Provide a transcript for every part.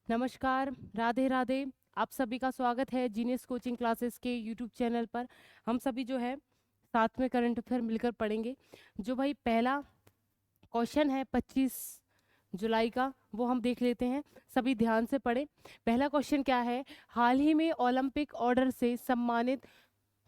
नमस्कार, राधे राधे। आप सभी का स्वागत है जीनियस कोचिंग क्लासेस के यूट्यूब चैनल पर। हम सभी जो है साथ में करंट अफेयर मिलकर पढ़ेंगे। जो भाई पहला क्वेश्चन है 25 जुलाई का, वो हम देख लेते हैं। सभी ध्यान से पढ़ें। पहला क्वेश्चन क्या है? हाल ही में ओलंपिक ऑर्डर से सम्मानित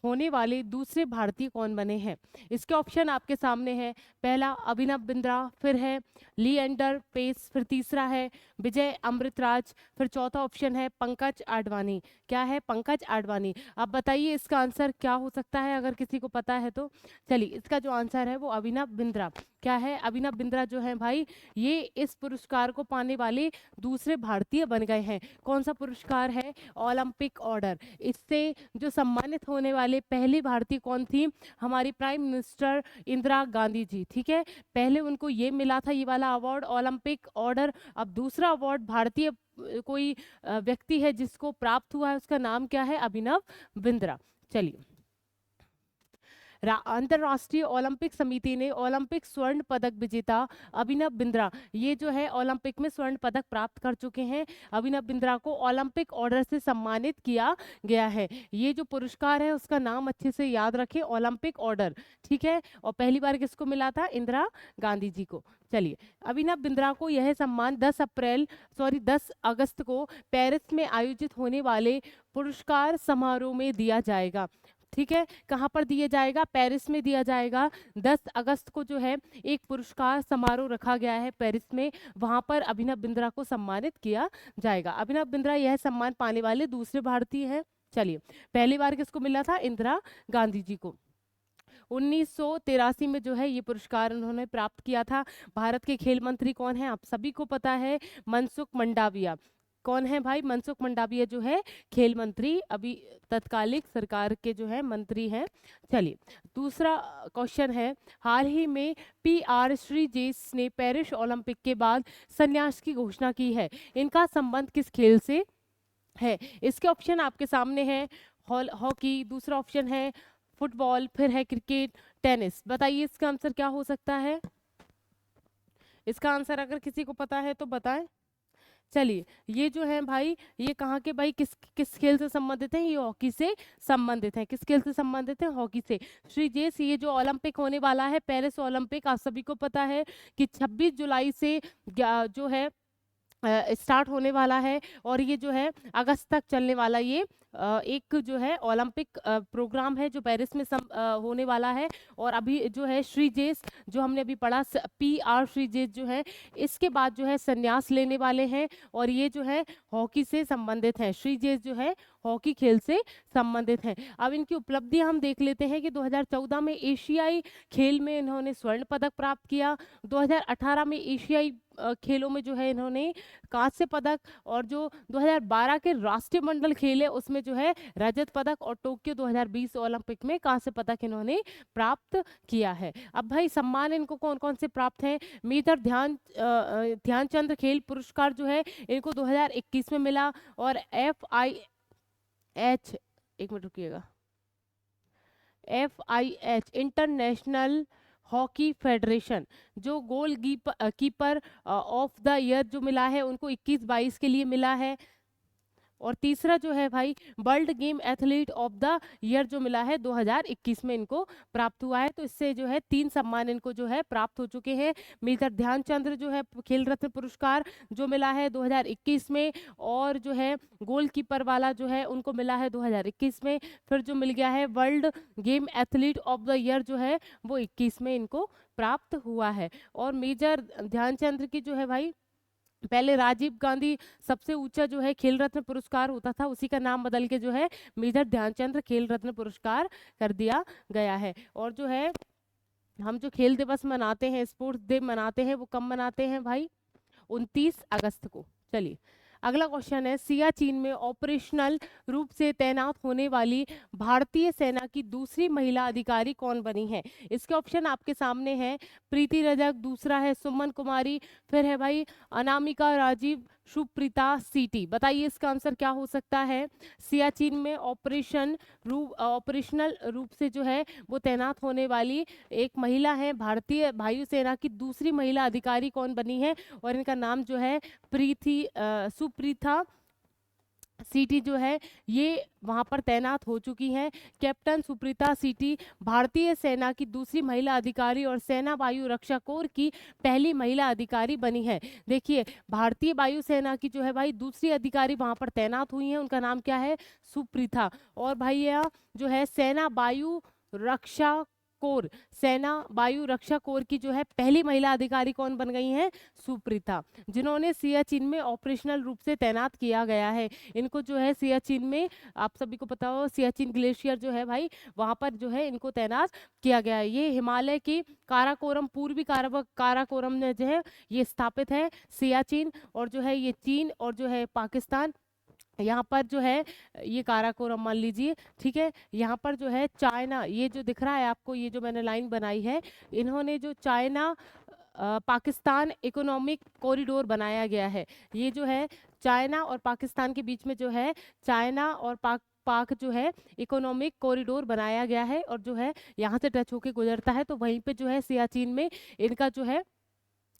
होने वाले दूसरे भारतीय कौन बने हैं? इसके ऑप्शन आपके सामने है। पहला अभिनव बिंद्रा, फिर है लिएंडर पेस, फिर तीसरा है विजय अमृतराज, फिर चौथा ऑप्शन है पंकज आडवाणी। क्या है? पंकज आडवाणी। अब बताइए इसका आंसर क्या हो सकता है, अगर किसी को पता है तो। चलिए, इसका जो आंसर है वो अभिनव बिंद्रा। क्या है? अभिनव बिंद्रा जो है भाई, ये इस पुरस्कार को पाने वाले दूसरे भारतीय बन गए हैं। कौन सा पुरस्कार है? Olympic order. इससे जो सम्मानित होने वाले पहली भारतीय कौन थी? हमारी प्राइम मिनिस्टर इंदिरा गांधी जी। ठीक है, पहले उनको ये मिला था, ये वाला अवार्ड ओलंपिक ऑर्डर। अब दूसरा अवार्ड भारतीय कोई व्यक्ति है जिसको प्राप्त हुआ है, उसका नाम क्या है? अभिनव बिंद्रा। चलिए, अंतरराष्ट्रीय ओलंपिक समिति ने ओलंपिक स्वर्ण पदक विजेता अभिनव बिंद्रा, ये जो है ओलंपिक में स्वर्ण पदक प्राप्त कर चुके हैं, अभिनव बिंद्रा को ओलंपिक ऑर्डर से सम्मानित किया गया है। ये जो पुरस्कार है उसका नाम अच्छे से याद रखें, ओलंपिक ऑर्डर। ठीक है, और पहली बार किसको मिला था? इंदिरा गांधी जी को। चलिए, अभिनव बिंद्रा को यह सम्मान 10 अगस्त को पेरिस में आयोजित होने वाले पुरस्कार समारोह में दिया जाएगा। ठीक है, कहाँ पर दिया जाएगा? पेरिस में दिया जाएगा। 10 अगस्त को जो है एक पुरस्कार समारोह रखा गया है पेरिस में, वहां पर अभिनव बिंद्रा को सम्मानित किया जाएगा। अभिनव बिंद्रा यह सम्मान पाने वाले दूसरे भारतीय हैं। चलिए, पहली बार किसको मिला था? इंदिरा गांधी जी को। 1983 में जो है ये पुरस्कार उन्होंने प्राप्त किया था। भारत के खेल मंत्री कौन है? आप सभी को पता है, मनसुख मंडाविया। कौन है भाई? मनसुख मंडाविया जो है खेल मंत्री, अभी तत्कालिक सरकार के जो है मंत्री हैं। चलिए, दूसरा क्वेश्चन है, हाल ही में PR श्रीजेश ने पेरिस ओलंपिक के बाद संन्यास की घोषणा की है। इनका संबंध किस खेल से है? इसके ऑप्शन आपके सामने हैं। हॉकी, दूसरा ऑप्शन है फुटबॉल, फिर है क्रिकेट, टेनिस। बताइए इसका आंसर क्या हो सकता है? इसका आंसर अगर किसी को पता है तो बताएं। चलिए, ये जो है भाई, ये कहाँ के भाई, किस किस खेल से संबंधित है? ये हॉकी से संबंधित है। किस खेल से संबंधित है? हॉकी से। श्रीजेश, ये जो ओलंपिक होने वाला है पेरिस ओलंपिक, आप सभी को पता है कि 26 जुलाई से जो है स्टार्ट होने वाला है, और ये जो है अगस्त तक चलने वाला ये एक जो है ओलंपिक प्रोग्राम है जो पेरिस में होने वाला है। और अभी जो है श्रीजेश, जो हमने अभी पढ़ा, PR श्रीजेश जो है इसके बाद जो है संन्यास लेने वाले हैं, और ये जो है हॉकी से संबंधित है। श्रीजेश जो है हॉकी खेल से संबंधित हैं। अब इनकी उपलब्धियां हम देख लेते हैं कि 2014 में एशियाई खेल में इन्होंने स्वर्ण पदक प्राप्त किया। 2018 में एशियाई खेलों में जो है इन्होंने कांस्य पदक, और जो 2012 के राष्ट्रीय मंडल खेल है उसमें जो है रजत पदक, और टोक्यो 2020 ओलंपिक में कांस्य पदक इन्होंने प्राप्त किया है। अब भाई सम्मान इनको कौन कौन से प्राप्त हैं? मेजर ध्यानचंद खेल पुरस्कार जो है इनको 2021 में मिला, और FIH, एक मिनट रुकिएगा, FIH इंटरनेशनल हॉकी फेडरेशन, जो goalkeeper of the year जो मिला है उनको 21-22 के लिए मिला है। और तीसरा जो है भाई, world game athlete of the year जो मिला है 2021 में इनको प्राप्त हुआ है। तो इससे जो है 3 सम्मान इनको जो है प्राप्त हो चुके हैं। मेजर ध्यानचंद्र जो है खेल रत्न पुरस्कार जो मिला है 2021 में, और जो है गोलकीपर वाला जो है उनको मिला है 2021 में। फिर जो मिल गया है world game athlete of the year जो है वो 21 में इनको प्राप्त हुआ है। और मेजर ध्यानचंद्र की जो है भाई, पहले राजीव गांधी सबसे ऊंचा जो है खेल रत्न पुरस्कार होता था, उसी का नाम बदल के जो है मेजर ध्यानचंद्र खेल रत्न पुरस्कार कर दिया गया है। और जो है हम जो खेल दिवस मनाते हैं, स्पोर्ट्स डे मनाते हैं, वो कब मनाते हैं भाई? 29 अगस्त को। चलिए, अगला क्वेश्चन है, सियाचिन में ऑपरेशनल रूप से तैनात होने वाली भारतीय सेना की दूसरी महिला अधिकारी कौन बनी है? इसके ऑप्शन आपके सामने हैं। प्रीति रजक, दूसरा है सुमन कुमारी, फिर है भाई अनामिका राजीव, सुप्रीता सीटी। बताइए इसका आंसर क्या हो सकता है। सियाचिन में ऑपरेशनल रूप से जो है वो तैनात होने वाली एक महिला है। भारतीय वायुसेना की दूसरी महिला अधिकारी कौन बनी है, और इनका नाम जो है सुप्रीता सीटी जो है ये वहां पर तैनात हो चुकी हैं। कैप्टन सुप्रीता सीटी भारतीय सेना की दूसरी महिला अधिकारी और सेना वायु रक्षा कोर की पहली महिला अधिकारी बनी है। देखिए भारतीय वायुसेना की जो है भाई दूसरी अधिकारी वहां पर तैनात हुई हैं, उनका नाम क्या है, सुप्रीता। और भाई यह जो है सेना वायु रक्षा कोर, सेना वायु रक्षा कोर की जो है पहली महिला अधिकारी कौन बन गई हैं, सुप्रीता, जिन्होंने सियाचिन में ऑपरेशनल रूप से तैनात किया गया है। इनको जो है सियाचिन में, आप सभी को पता हो सियाचिन ग्लेशियर जो है भाई वहां पर जो है इनको तैनात किया गया है। ये हिमालय की काराकोरम, पूर्वी काराकोरम में जो है ये स्थापित है सियाचिन, और जो है ये चीन और जो है पाकिस्तान, यहाँ पर जो है ये काराकोरम मान लीजिए, ठीक है। यहाँ पर जो है चाइना, ये जो दिख रहा है आपको, ये जो मैंने लाइन बनाई है, इन्होंने जो चाइना पाकिस्तान इकोनॉमिक कॉरिडोर बनाया गया है। ये जो है चाइना और पाकिस्तान के बीच में जो है चाइना और पाक जो है इकोनॉमिक कॉरिडोर बनाया गया है, और जो है यहाँ से टच होके गुजरता है, तो वहीं पे जो है सियाचिन में इनका जो है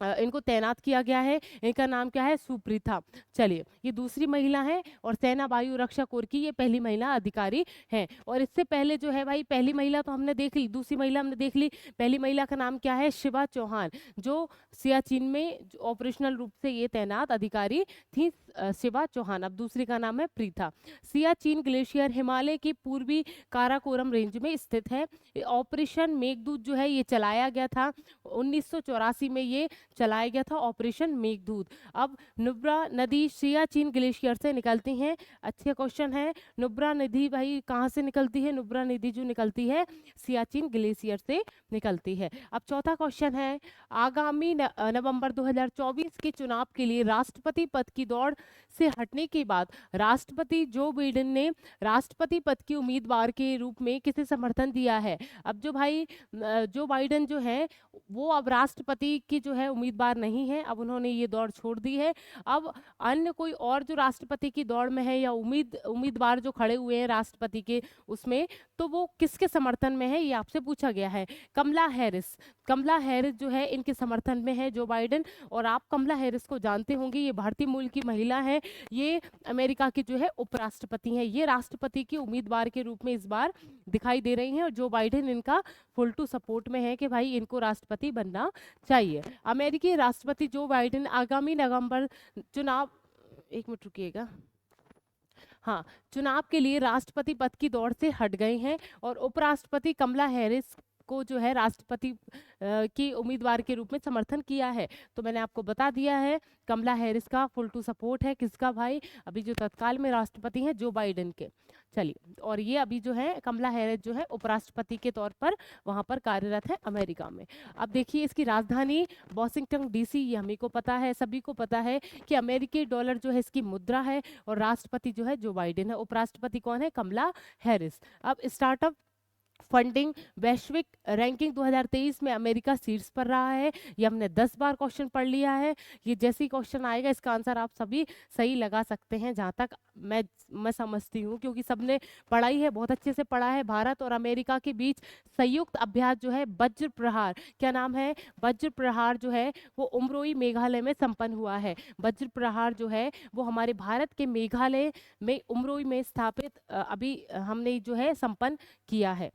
इनको तैनात किया गया है। इनका नाम क्या है, सुप्रीता। चलिए ये दूसरी महिला है, और सेना वायु रक्षा कोर की ये पहली महिला अधिकारी है। और इससे पहले जो है भाई पहली महिला तो हमने देख ली, दूसरी महिला हमने देख ली। पहली महिला का नाम क्या है, शिवा चौहान, जो सियाचिन में ऑपरेशनल रूप से ये तैनात अधिकारी थी, शिवा चौहान। अब दूसरी का नाम है प्रीता। सियाचिन ग्लेशियर हिमालय की पूर्वी काराकोरम रेंज में स्थित है। ऑपरेशन मेघदूत जो है ये चलाया गया था 1984 में, ये चलाया गया था ऑपरेशन मेघदूत। अब नुब्रा नदी सियाचिन ग्लेशियर से निकलती हैं। अच्छा क्वेश्चन है, नुब्रा नदी भाई कहाँ से निकलती है, नुब्रा नदी जो निकलती है सियाचिन ग्लेशियर से निकलती है। अब चौथा क्वेश्चन है, आगामी नवंबर 2024 के चुनाव के लिए राष्ट्रपति पद की दौड़ से हटने के बाद राष्ट्रपति जो बाइडेन ने राष्ट्रपति पद की उम्मीदवार के रूप में किसे समर्थन दिया है। अब जो भाई जो बाइडेन जो है वो अब राष्ट्रपति की जो है उम्मीदवार नहीं है, अब उन्होंने ये दौड़ छोड़ दी है। अब अन्य कोई और जो राष्ट्रपति की दौड़ में है या उम्मीदवार जो खड़े हुए हैं राष्ट्रपति के उसमें, तो वो किसके समर्थन में है ये आपसे पूछा गया है। कमला हैरिस जो है इनके समर्थन में है जो बाइडेन। और आप कमला हैरिस को जानते होंगे, ये भारतीय मूल की महिला है, ये अमेरिका की जो है उपराष्ट्रपति हैं। ये राष्ट्रपति की उम्मीदवार के रूप में इस बार दिखाई दे रही हैं, और जो बाइडेन इनका फुल टू सपोर्ट में है कि भाई इनको राष्ट्रपति बनना चाहिए। अमेरिकी राष्ट्रपति जो बाइडेन आगामी नवंबर चुनाव, एक मिनट रुकिएगा, हाँ, चुनाव के लिए राष्ट्रपति पद की दौड़ से हट गए हैं, और उपराष्ट्रपति कमला हैरिस को जो है राष्ट्रपति की उम्मीदवार के रूप में समर्थन किया है। तो मैंने आपको बता दिया है, कमला हैरिस का फुल टू सपोर्ट है, किसका भाई, अभी जो तत्काल में राष्ट्रपति हैं जो बाइडेन के। चलिए, और ये अभी जो है कमला हैरिस जो है उपराष्ट्रपति के तौर पर वहां पर कार्यरत है अमेरिका में। अब देखिए इसकी राजधानी वॉशिंगटन डीसी, ये हमें को पता है, सभी को पता है कि अमेरिकी डॉलर जो है इसकी मुद्रा है, और राष्ट्रपति जो है जो बाइडेन है, उपराष्ट्रपति कौन है, कमला हैरिस। अब स्टार्टअप फंडिंग वैश्विक रैंकिंग 2023 में अमेरिका शीर्ष पर रहा है। ये हमने 10 बार क्वेश्चन पढ़ लिया है। ये जैसे ही क्वेश्चन आएगा इसका आंसर आप सभी सही लगा सकते हैं, जहाँ तक मैं समझती हूँ, क्योंकि सबने पढ़ाई है, बहुत अच्छे से पढ़ा है। भारत और अमेरिका के बीच संयुक्त अभ्यास जो है वज्र प्रहार, क्या नाम है, वज्र प्रहार जो है वो उमरोई मेघालय में संपन्न हुआ है। वज्र प्रहार जो है वो हमारे भारत के मेघालय में उमरोई में स्थापित अभी हमने जो है संपन्न किया है।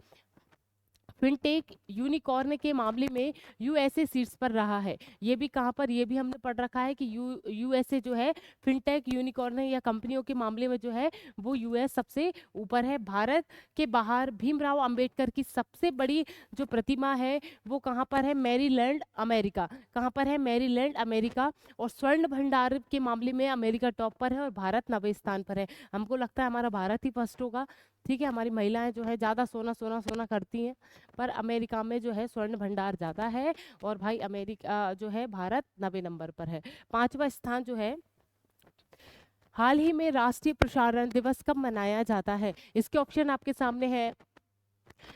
फिनटेक यूनिकॉर्न के मामले में यूएसए शीर्ष पर रहा है। ये भी कहाँ पर, ये भी हमने पढ़ रखा है कि यूएसए जो है फिनटेक यूनिकॉर्न या कंपनियों के मामले में जो है वो यूएस सबसे ऊपर है। भारत के बाहर भीमराव अंबेडकर की सबसे बड़ी जो प्रतिमा है वो कहाँ पर है, मैरीलैंड अमेरिका। कहाँ पर है, मैरीलैंड अमेरिका। और स्वर्ण भंडार के मामले में अमेरिका टॉप पर है और भारत 90 स्थान पर है। हमको लगता है हमारा भारत ही फर्स्ट होगा, ठीक है। हमारी महिलाएं जो है ज़्यादा सोना करती हैं, पर अमेरिका में जो है स्वर्ण भंडार ज़्यादा है, और भाई अमेरिका जो है भारत 90 नंबर पर है। 5वां स्थान जो है, हाल ही में राष्ट्रीय प्रसारण दिवस कब मनाया जाता है। इसके ऑप्शन आपके सामने है,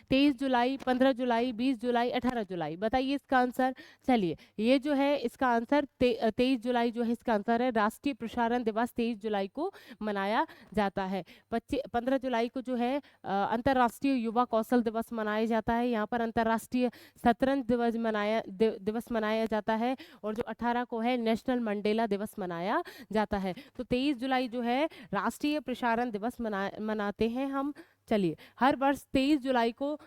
23 जुलाई, 15 जुलाई, 20 जुलाई, 18 जुलाई, बताइए इसका आंसर। चलिए, ये जो है इसका आंसर 23 जुलाई जो है इसका आंसर है। राष्ट्रीय प्रसारण दिवस 23 जुलाई को मनाया जाता है। 15 जुलाई को जो है अंतर्राष्ट्रीय युवा कौशल दिवस मनाया जाता है। यहाँ पर अंतर्राष्ट्रीय शतरंज दिवस मनाया जाता है। और जो 18 को है नेशनल मंडेला दिवस मनाया जाता है। तो 23 जुलाई जो है राष्ट्रीय प्रसारण दिवस मनाते हैं हम। चलिए, हर वर्ष 23 जुलाई को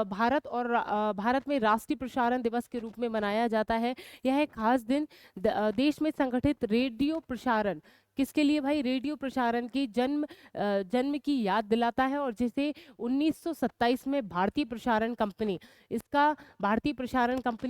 भारत में राष्ट्रीय प्रसारण दिवस के रूप में मनाया जाता है। यह एक खास दिन देश में संगठित रेडियो प्रसारण, किसके लिए भाई, रेडियो प्रसारण की जन्म की याद दिलाता है। और जिसे 1927 में भारतीय प्रसारण कंपनी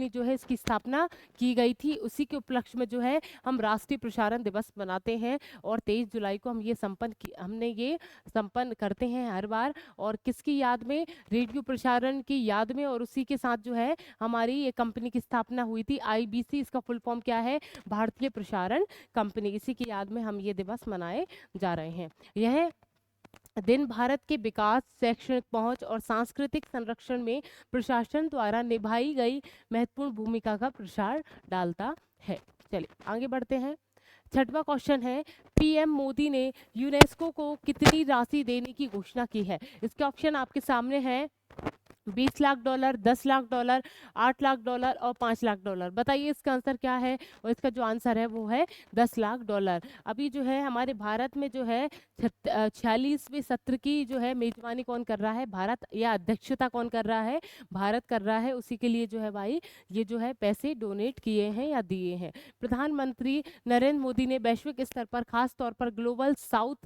जो है इसकी स्थापना की गई थी, उसी के उपलक्ष्य में जो है हम राष्ट्रीय प्रसारण दिवस मनाते हैं। और 23 जुलाई को हम ये संपन्न करते हैं हर बार। और किसकी याद में, रेडियो प्रसारण की याद में। और उसी के साथ जो है हमारी ये कंपनी की स्थापना हुई थी, IBC, इसका फुल फॉर्म क्या है, भारतीय प्रसारण कंपनी। इसी की याद में हम ये दिवस मनाए जा रहे हैं। यह दिन भारत के विकास, शैक्षणिक पहुंच और सांस्कृतिक संरक्षण में प्रशासन द्वारा निभाई गई महत्वपूर्ण भूमिका का प्रसार डालता है। चलिए आगे बढ़ते हैं। छठवां क्वेश्चन है, PM मोदी ने यूनेस्को को कितनी राशि देने की घोषणा की है। इसके ऑप्शन आपके सामने है, $20 लाख, $10 लाख, $8 लाख और $5 लाख। बताइए इसका आंसर क्या है। और इसका जो आंसर है वो है $10 लाख। अभी जो है हमारे भारत में जो है 46वें सत्र की जो है मेजबानी कौन कर रहा है, भारत, या अध्यक्षता कौन कर रहा है, भारत कर रहा है। उसी के लिए जो है भाई ये जो है पैसे डोनेट किए हैं या दिए हैं। प्रधानमंत्री नरेंद्र मोदी ने वैश्विक स्तर पर खास तौर पर ग्लोबल साउथ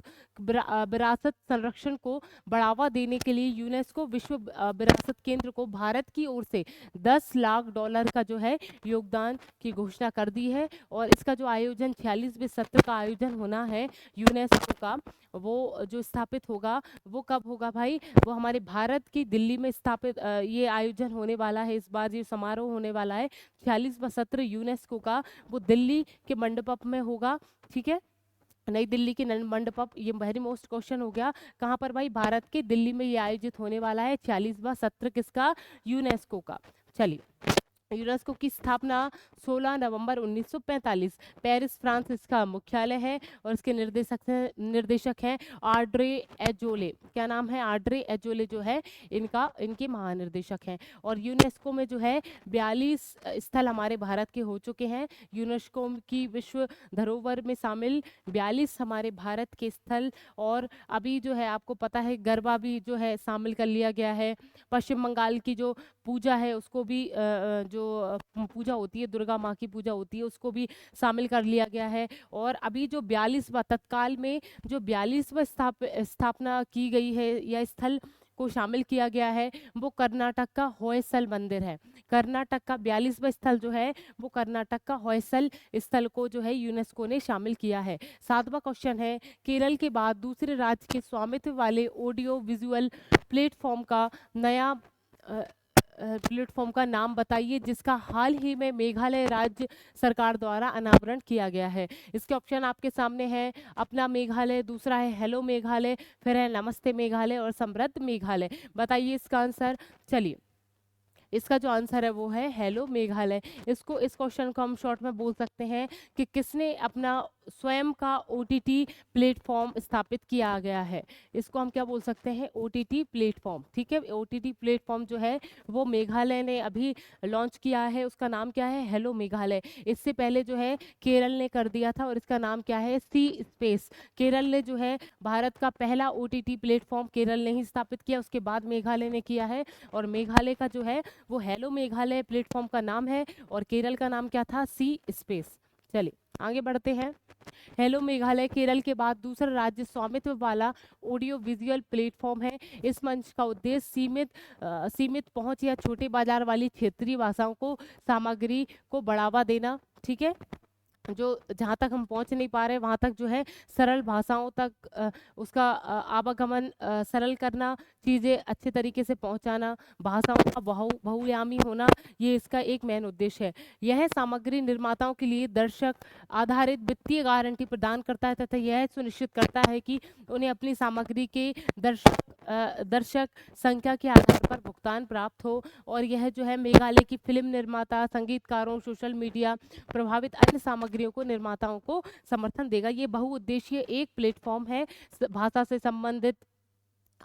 विरासत संरक्षण को बढ़ावा देने के लिए यूनेस्को विश्व विरासत केंद्र को भारत की ओर से $10 लाख का जो है योगदान की घोषणा कर दी है। और इसका जो आयोजन 46वें सत्र का आयोजन होना है यूनेस्को का, वो जो स्थापित होगा वो कब होगा भाई, वो हमारे भारत की दिल्ली में स्थापित ये आयोजन होने वाला है। इस बार ये समारोह होने वाला है 46वां सत्र यूनेस्को का, वो दिल्ली के मंडपम में होगा। ठीक है, नई दिल्ली के मंडपम, ये वेरी मोस्ट क्वेश्चन हो गया, कहाँ पर भाई, भारत के दिल्ली में ये आयोजित होने वाला है 46वां सत्र किसका, यूनेस्को का। चलिए, यूनेस्को की स्थापना 16 नवंबर 1945, पेरिस फ्रांस इसका मुख्यालय है। और इसके निर्देशक हैं आड्रे एजोले। क्या नाम है, आड्रे एजोले जो है इनके महानिर्देशक हैं। और यूनेस्को में जो है 42 स्थल हमारे भारत के हो चुके हैं। यूनेस्को की विश्व धरोहर में शामिल 42 हमारे भारत के स्थल। और अभी जो है आपको पता है गरबा भी जो है शामिल कर लिया गया है। पश्चिम बंगाल की जो पूजा है उसको भी जो पूजा होती है, दुर्गा माँ की पूजा होती है, उसको भी शामिल कर लिया गया है। और अभी जो 42वां तत्काल में जो 42वां स्थापना की गई है या स्थल को शामिल किया गया है, वो कर्नाटक का होयसल मंदिर है। कर्नाटक का 42वां स्थल जो है वो कर्नाटक का होयसल स्थल को जो है यूनेस्को ने शामिल किया है। 7वां क्वेश्चन है, केरल के बाद दूसरे राज्य के स्वामित्व वाले ऑडियो विजुअल प्लेटफॉर्म का नाम बताइए जिसका हाल ही में मेघालय राज्य सरकार द्वारा अनावरण किया गया है। इसके ऑप्शन आपके सामने हैं, अपना मेघालय, दूसरा है हेलो मेघालय, फिर है नमस्ते मेघालय और समृद्ध मेघालय। बताइए इसका आंसर। चलिए, इसका जो आंसर है वो है हेलो मेघालय। इस क्वेश्चन को हम शॉर्ट में बोल सकते हैं कि किसने अपना स्वयं का OTT प्लेटफॉर्म स्थापित किया गया है। इसको हम क्या बोल सकते हैं, OTT प्लेटफॉर्म। ठीक है, OTT प्लेटफॉर्म जो है वो मेघालय ने अभी लॉन्च किया है, उसका नाम क्या है, हेलो मेघालय। इससे पहले जो है केरल ने कर दिया था और इसका नाम क्या है, सी स्पेस। केरल ने जो है भारत का पहला OTT प्लेटफॉर्म केरल ने ही स्थापित किया, उसके बाद मेघालय ने किया है। और मेघालय का जो है वो हेलो मेघालय प्लेटफॉर्म का नाम है और केरल का नाम क्या था, सी स्पेस। चलिए आगे बढ़ते हैं। हेलो मेघालय केरल के बाद दूसरा राज्य स्वामित्व वाला ऑडियो विजुअल प्लेटफॉर्म है। इस मंच का उद्देश्य सीमित पहुंच या छोटे बाजार वाली क्षेत्रीय भाषाओं को सामग्री को बढ़ावा देना। ठीक है, जो जहाँ तक हम पहुँच नहीं पा रहे वहाँ तक जो है सरल भाषाओं तक उसका आवागमन सरल करना, चीज़ें अच्छे तरीके से पहुँचाना, भाषाओं का बहुआयामी होना, ये इसका एक मेन उद्देश्य है। यह सामग्री निर्माताओं के लिए दर्शक आधारित वित्तीय गारंटी प्रदान करता है तथा यह सुनिश्चित करता है कि उन्हें अपनी सामग्री के दर्शक दर्शक संख्या के आधार पर भुगतान प्राप्त हो। और यह जो है मेघालय की फिल्म निर्माता, संगीतकारों, सोशल मीडिया प्रभावित अन्य सामग्रियों को निर्माताओं को समर्थन देगा। ये बहुउद्देशीय एक प्लेटफॉर्म है, भाषा से संबंधित,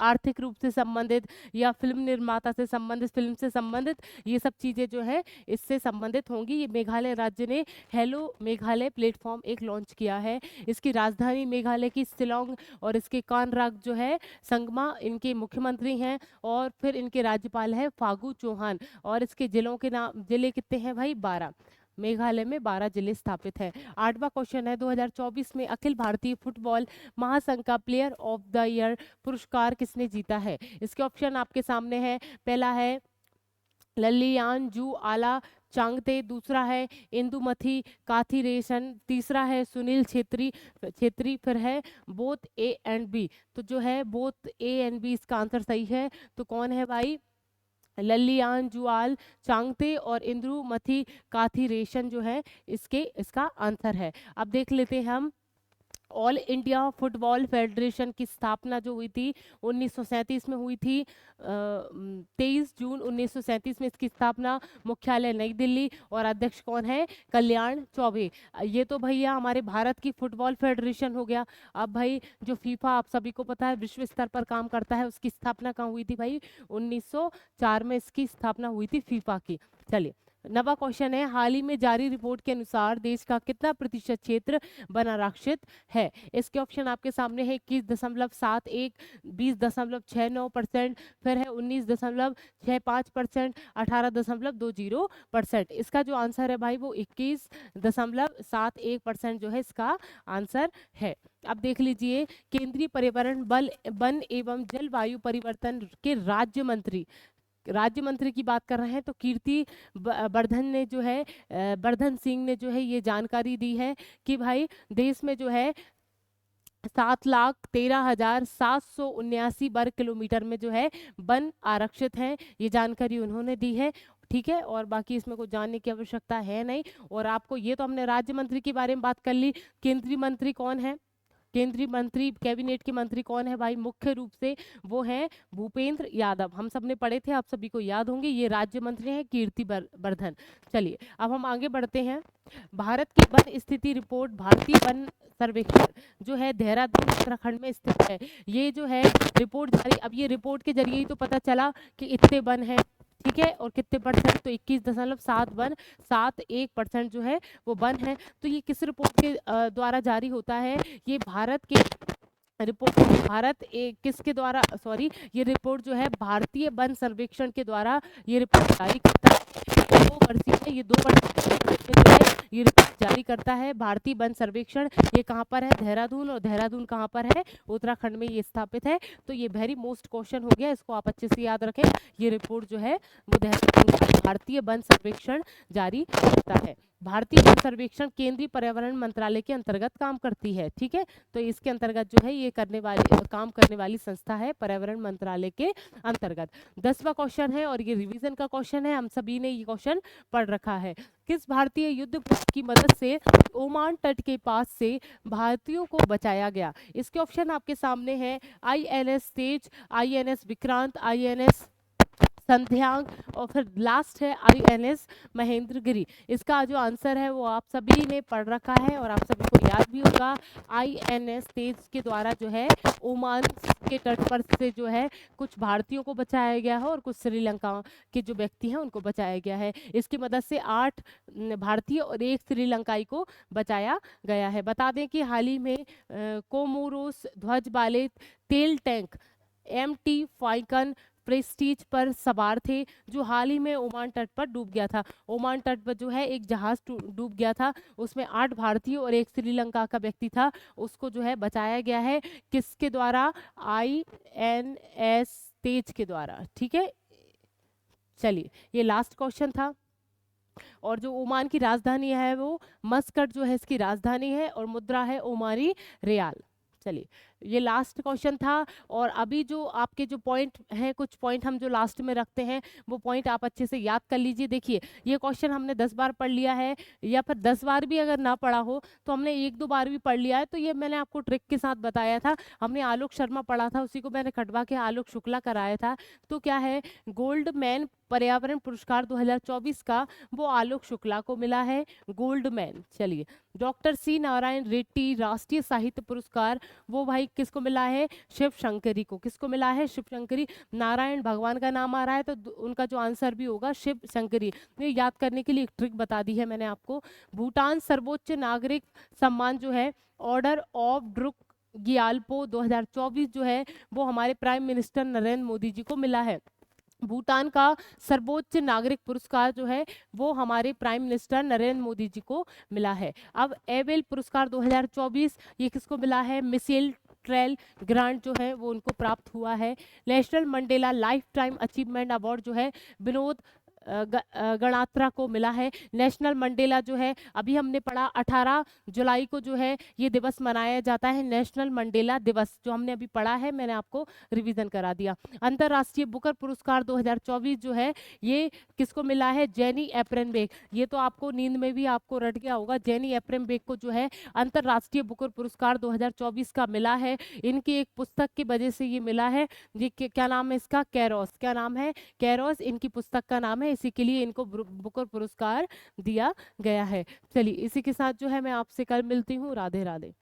आर्थिक रूप से संबंधित, या फिल्म निर्माता से संबंधित, फिल्म से संबंधित, ये सब चीज़ें जो है इससे संबंधित होंगी। ये मेघालय राज्य ने हेलो मेघालय प्लेटफॉर्म एक लॉन्च किया है। इसकी राजधानी मेघालय की शिलोंग, और इसके कानराग जो है संगमा इनके मुख्यमंत्री हैं, और फिर इनके राज्यपाल है फागू चौहान। और इसके जिलों के नाम, जिले कितने हैं भाई? 12। मेघालय में 12 जिले स्थापित हैं। 8वां क्वेश्चन है, 2024 में अखिल भारतीय फुटबॉल महासंघ का प्लेयर ऑफ द ईयर पुरस्कार किसने जीता है? इसके ऑप्शन आपके सामने है। पहला है ललियान जू आला चांगते, दूसरा है इंदुमती काथीरेशन, तीसरा है सुनील छेत्री छेत्री, फिर है बोथ ए एंड बी। तो जो है बोथ ए एंड बी इसका आंसर सही है। तो कौन है भाई? ललियान जुआल चांगते और इंद्रुमथी काथीरेशन जो है इसका आंसर है। अब देख लेते हैं हम ऑल इंडिया फुटबॉल फेडरेशन की स्थापना जो हुई थी 1937 में हुई थी। 23 जून 1937 में इसकी स्थापना, मुख्यालय नई दिल्ली, और अध्यक्ष कौन है? कल्याण चौबे। ये तो भैया हमारे भारत की फुटबॉल फेडरेशन हो गया। अब भाई जो फीफा आप सभी को पता है विश्व स्तर पर काम करता है, उसकी स्थापना कहाँ हुई थी भाई? 1904 में इसकी स्थापना हुई थी फीफा की। चलिए, नवा क्वेश्चन है, हाल ही में जारी रिपोर्ट के अनुसार देश का कितना प्रतिशत क्षेत्र वन आरक्षित है? इसके ऑप्शन आपके सामने है। 21.71, 20.69%, फिर है 19.65%, 18.20%। इसका जो आंसर है भाई वो 21.71% जो है इसका आंसर है। अब देख लीजिए, केंद्रीय पर्यावरण, वन एवं जलवायु परिवर्तन के राज्य मंत्री की बात कर रहे हैं, तो कीर्ति वर्धन ने जो है वर्धन सिंह ने जो है ये जानकारी दी है कि भाई देश में जो है 7,13,779 वर्ग किलोमीटर में जो है वन आरक्षित हैं। ये जानकारी उन्होंने दी है। ठीक है, और बाकी इसमें कुछ जानने की आवश्यकता है नहीं। और आपको ये तो हमने राज्य मंत्री के बारे में बात कर ली। केंद्रीय मंत्री कौन है? केंद्रीय मंत्री, कैबिनेट के मंत्री कौन है भाई? मुख्य रूप से वो हैं भूपेंद्र यादव। हम सब ने पढ़े थे, आप सभी को याद होंगे। ये राज्य मंत्री हैं कीर्ति वर्धन। चलिए, अब हम आगे बढ़ते हैं। भारत की वन स्थिति रिपोर्ट, भारतीय वन सर्वेक्षण जो है देहरादून उत्तराखंड में स्थित है। ये जो है रिपोर्ट जारी, अब ये रिपोर्ट के जरिए ही तो पता चला कि इतने वन है। ठीक है, और कितने परसेंट? तो 21.71% जो है वो वन है। तो ये किस रिपोर्ट के द्वारा जारी होता है? ये भारत के रिपोर्ट, भारत किसके द्वारा, सॉरी, ये रिपोर्ट जो है भारतीय वन सर्वेक्षण के द्वारा ये रिपोर्ट जारी करता है। 2 वर्षीय है, ये 2 वर्षीय जो है ये रिपोर्ट जारी करता है भारतीय वन सर्वेक्षण। ये कहाँ पर है? देहरादून। और देहरादून कहाँ पर है? उत्तराखंड में ये स्थापित है। तो ये वेरी मोस्ट क्वेश्चन हो गया, इसको आप अच्छे से याद रखें। ये रिपोर्ट जो है वो देहरादून का भारतीय वन सर्वेक्षण जारी करता है। भारतीय वन सर्वेक्षण केंद्रीय पर्यावरण मंत्रालय के अंतर्गत काम करती है। ठीक है, तो इसके अंतर्गत जो है ये काम करने वाली संस्था है पर्यावरण मंत्रालय के अंतर्गत। 10वां क्वेश्चन है, और ये रिवीजन का क्वेश्चन है, हम सभी ने ये क्वेश्चन पढ़ रखा है। किस भारतीय युद्धपोत की मदद से ओमान तट के पास से भारतीयों को बचाया गया? इसके ऑप्शन आपके सामने है। INS तेज, INS विक्रांत, INS संध्यांग, और फिर लास्ट है INS महेंद्रगिरी। इसका जो आंसर है वो आप सभी ने पढ़ रखा है और आप सभी को याद भी होगा। INS तेज के द्वारा जो है ओमान के तट पर से जो है कुछ भारतीयों को बचाया गया है और कुछ श्रीलंका के जो व्यक्ति हैं उनको बचाया गया है। इसकी मदद से 8 भारतीय और 1 श्रीलंकाई को बचाया गया है। बता दें कि हाल ही में कोमोरोस ध्वज वाले तेल टैंक MT फाल्कन प्रेस्टीज पर सवार थे, जो हाल ही में ओमान तट पर डूब गया था। ओमान तट पर जो है एक जहाज डूब गया था, उसमें 8 भारतीय और 1 श्रीलंका का व्यक्ति था, उसको जो है बचाया गया है। किसके द्वारा? INS तेज के द्वारा। ठीक है, चलिए, ये लास्ट क्वेश्चन था। और जो ओमान की राजधानी है वो मस्कट जो है इसकी राजधानी है, और मुद्रा है ओमानी रियाल। चलिए, ये लास्ट क्वेश्चन था। और अभी जो आपके जो पॉइंट हैं, कुछ पॉइंट हम जो लास्ट में रखते हैं, वो पॉइंट आप अच्छे से याद कर लीजिए। देखिए, ये क्वेश्चन हमने 10 बार पढ़ लिया है, या फिर 10 बार भी अगर ना पढ़ा हो तो हमने 1-2 बार भी पढ़ लिया है। तो ये मैंने आपको ट्रिक के साथ बताया था। हमने आलोक शर्मा पढ़ा था, उसी को मैंने कटवा के आलोक शुक्ला कराया था। तो क्या है, गोल्ड मैन पर्यावरण पुरस्कार 2024 का वो आलोक शुक्ला को मिला है, गोल्ड मैन। चलिए, डॉक्टर सी नारायण रेड्डी राष्ट्रीय साहित्य पुरस्कार, वो भाई किसको मिला है, शिव शंकरी को। किसको मिला है, शिव शंकरी। नारायण भगवान का नाम आ रहा है, तो उनका जो आंसर भी होगा शिव शंकरी। ये याद करने के लिए एक ट्रिक बता दी है मैंने आपको। भूटान सर्वोच्च नागरिक सम्मान जो है, ऑर्डर ऑफ ड्रुक ग्याल्पो 2024 जो है, वो हमारे प्राइम मिनिस्टर नरेंद्र मोदी जी को मिला है। भूटान का सर्वोच्च नागरिक पुरस्कार जो है, वो हमारे प्राइम मिनिस्टर नरेंद्र मोदी जी को मिला है। अब एबेल पुरस्कार 2024, ये किसको मिला है, मिशेल ट्रेल ग्रांट जो है वो उनको प्राप्त हुआ है। National Mandela life time achievement award जो है, विनोद गणात्रा को मिला है। नेशनल मंडेला जो है, अभी हमने पढ़ा 18 जुलाई को जो है ये दिवस मनाया जाता है, नेशनल मंडेला दिवस, जो हमने अभी पढ़ा है, मैंने आपको रिवीजन करा दिया। अंतर्राष्ट्रीय बुकर पुरस्कार 2024 जो है, ये किसको मिला है, जेनी एप्रेनबेक। ये तो आपको नींद में भी आपको रट गया होगा, जेनी एप्रेनबेक को जो है अंतर्राष्ट्रीय बुकर पुरस्कार 2024 का मिला है। इनकी एक पुस्तक की वजह से ये मिला है। ये क्या नाम है इसका, कैरोस। क्या नाम है, कैरोस इनकी पुस्तक का नाम है, इसी के लिए इनको बुकर पुरस्कार दिया गया है। चलिए, इसी के साथ जो है मैं आपसे कल मिलती हूँ। राधे राधे।